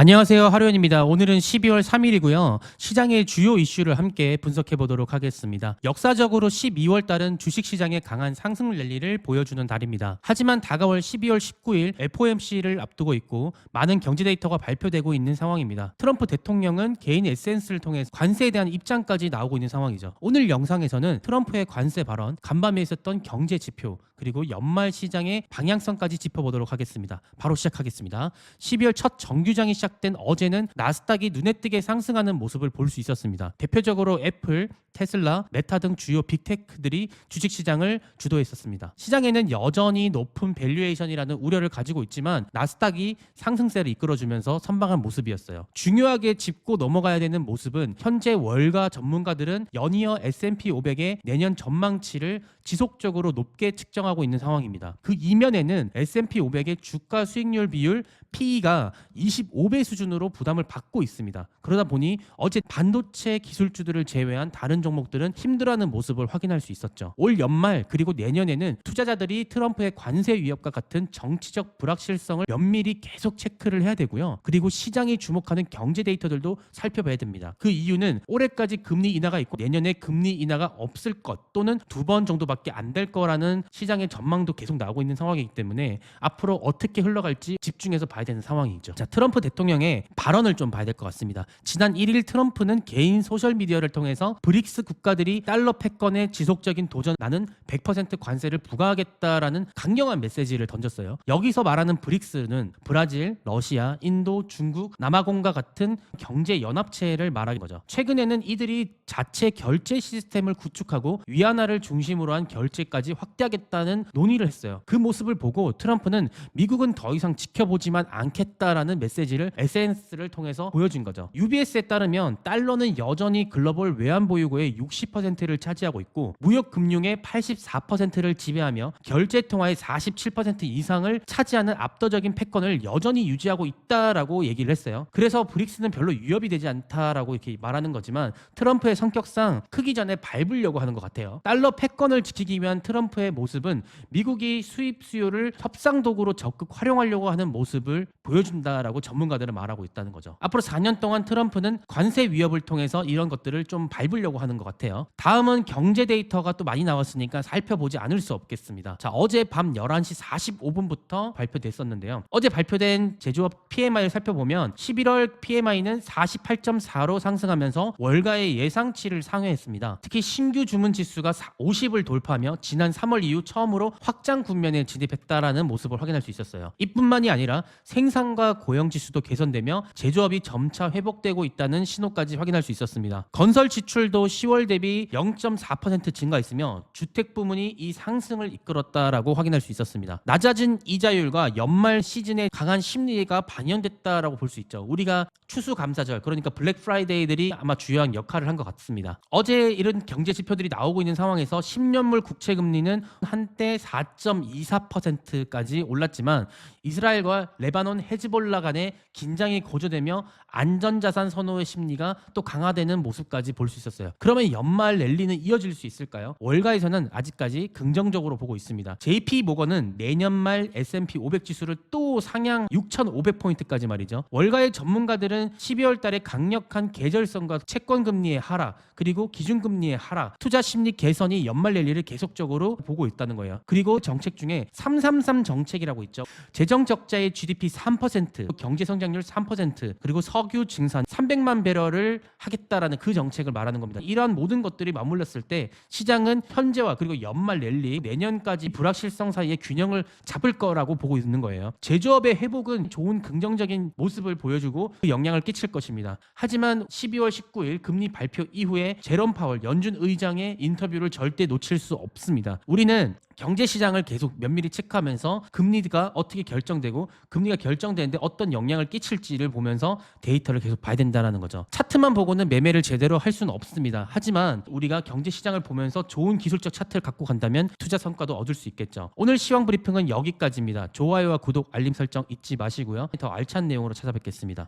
안녕하세요. 하루연입니다. 오늘은 12월 3일이고요. 시장의 주요 이슈를 함께 분석해 보도록 하겠습니다. 역사적으로 12월 달은 주식시장의 강한 상승 랠리를 보여주는 달입니다. 하지만 다가올 12월 19일 FOMC를 앞두고 있고 많은 경제 데이터가 발표되고 있는 상황입니다. 트럼프 대통령은 개인 SNS를 통해 관세에 대한 입장까지 나오고 있는 상황이죠. 오늘 영상에서는 트럼프의 관세 발언, 간밤에 있었던 경제 지표, 그리고 연말 시장의 방향성까지 짚어보도록 하겠습니다. 바로 시작하겠습니다. 12월 첫 정규장이 시작된 어제는 나스닥이 눈에 띄게 상승하는 모습을 볼 수 있었습니다. 대표적으로 애플, 테슬라, 메타 등 주요 빅테크들이 주식시장을 주도했었습니다. 시장에는 여전히 높은 밸류에이션이라는 우려를 가지고 있지만 나스닥이 상승세를 이끌어주면서 선방한 모습이었어요. 중요하게 짚고 넘어가야 되는 모습은 현재 월가 전문가들은 연이어 S&P 500의 내년 전망치를 지속적으로 높게 측정하고 있는 상황입니다. 그 이면에는 S&P 500의 주가 수익률 비율 PE가 25배 수준으로 부담을 받고 있습니다. 그러다 보니 어제 반도체 기술주들을 제외한 다른 종목들은 힘들어하는 모습을 확인할 수 있었죠. 올 연말 그리고 내년에는 투자자들이 트럼프의 관세 위협과 같은 정치적 불확실성을 면밀히 계속 체크를 해야 되고요. 그리고 시장이 주목하는 경제 데이터들도 살펴봐야 됩니다. 그 이유는 올해까지 금리 인하가 있고 내년에 금리 인하가 없을 것 또는 2번 정도밖에 안 될 거라는 시장의 전망도 계속 나오고 있는 상황이기 때문에 앞으로 어떻게 흘러갈지 집중해서 봐야 되는 상황이죠. 자, 트럼프 대통령의 발언을 좀 봐야 될 것 같습니다. 지난 1일 트럼프는 개인 소셜미디어를 통해서 브릭스 국가들이 달러 패권에 지속적인 도전, 나는 100% 관세를 부과하겠다라는 강경한 메시지를 던졌어요. 여기서 말하는 브릭스는 브라질, 러시아, 인도, 중국, 남아공과 같은 경제 연합체를 말하는 거죠. 최근에는 이들이 자체 결제 시스템을 구축하고 위안화를 중심으로 한 결제까지 확대하겠다는 논의를 했어요. 그 모습을 보고 트럼프는 미국은 더 이상 지켜보지만 않겠다라는 메시지를 SNS를 통해서 보여준 거죠. UBS에 따르면 달러는 여전히 글로벌 외환 보유고의 60%를 차지하고 있고 무역 금융의 84%를 지배하며 결제 통화의 47% 이상을 차지하는 압도적인 패권을 여전히 유지하고 있다라고 얘기를 했어요. 그래서 브릭스는 별로 위협이 되지 않다라고 이렇게 말하는 거지만 트럼프의 성격상 크기 전에 밟으려고 하는 것 같아요. 달러 패권을 지키기 위한 트럼프의 모습은 미국이 수입 수요를 협상 도구로 적극 활용하려고 하는 모습을 보여준다라고 전문가들은 말하고 있다는 거죠. 앞으로 4년 동안 트럼프는 관세 위협을 통해서 이런 것들을 좀 밟으려고 하는 것 같아요. 다음은 경제 데이터가 또 많이 나왔으니까 살펴보지 않을 수 없겠습니다. 자, 어제 밤 11시 45분부터 발표됐었는데요. 어제 발표된 제조업 PMI를 살펴보면 11월 PMI는 48.4로 상승하면서 월가의 예상치를 상회했습니다. 특히 신규 주문 지수가 50을 돌파하며 지난 3월 이후 처음으로 확장 국면에 진입했다라는 모습을 확인할 수 있었어요. 이뿐만이 아니라 생산과 고용 지수도 개선되며 제조업이 점차 회복되고 있다는 신호까지 확인할 수 있었습니다. 건설 지출도 10월 대비 0.4% 증가했으며 주택 부문이 이 상승을 이끌었다라고 확인할 수 있었습니다. 낮아진 이자율과 연말 시즌의 강한 심리가 반영됐다라고 볼 수 있죠. 우리가 추수감사절, 그러니까 블랙 프라이데이들이 아마 주요한 역할을 한 것 같습니다. 어제 이런 경제 지표들이 나오고 있는 상황에서 10년물 국채 금리는 한때 4.24%까지 올랐지만 이스라엘과 레바논 헤즈볼라 간의 긴장이 고조되며 안전자산 선호의 심리가 또 강화되는 모습까지 볼 수 있었어요. 그러면 연말 랠리는 이어질 수 있을까요? 월가에서는 아직까지 긍정적으로 보고 있습니다. JP 모건은 내년 말 S&P 500 지수를 또 상향 6,500포인트까지 말이죠. 월가의 전문가들은 12월 달에 강력한 계절성과 채권 금리의 하락, 그리고 기준금리의 하락, 투자 심리 개선이 연말 랠리를 계속적으로 보고 있다는 거예요. 그리고 정책 중에 333 정책이라고 있죠. 재정 적자의 GDP 3%, 경제 성장률 3%, 그리고 석유 증산 300만 배럴을 하겠다라는 그 정책을 말하는 겁니다. 이러한 모든 것들이 맞물렸을 때 시장은 현재와 그리고 연말 랠리, 내년까지 불확실성 사이에 균형을 잡을 거라고 보고 있는 거예요. 제조업의 회복은 좋은 긍정적인 모습을 보여주고 그 영향을 끼칠 것입니다. 하지만 12월 19일 금리 발표 이후에 제롬 파월 연준 의장의 인터뷰를 절대 놓칠 수 없습니다. 우리는 경제 시장을 계속 면밀히 체크하면서 금리가 어떻게 결정되고 금리가 결정되는데 어떤 영향을 끼칠지를 보면서 데이터를 계속 봐야 된다는 거죠. 차트만 보고는 매매를 제대로 할 수는 없습니다. 하지만 우리가 경제 시장을 보면서 좋은 기술적 차트를 갖고 간다면 투자 성과도 얻을 수 있겠죠. 오늘 시황 브리핑은 여기까지입니다. 좋아요와 구독, 알림 설정 잊지 마시고요. 더 알찬 내용으로 찾아뵙겠습니다.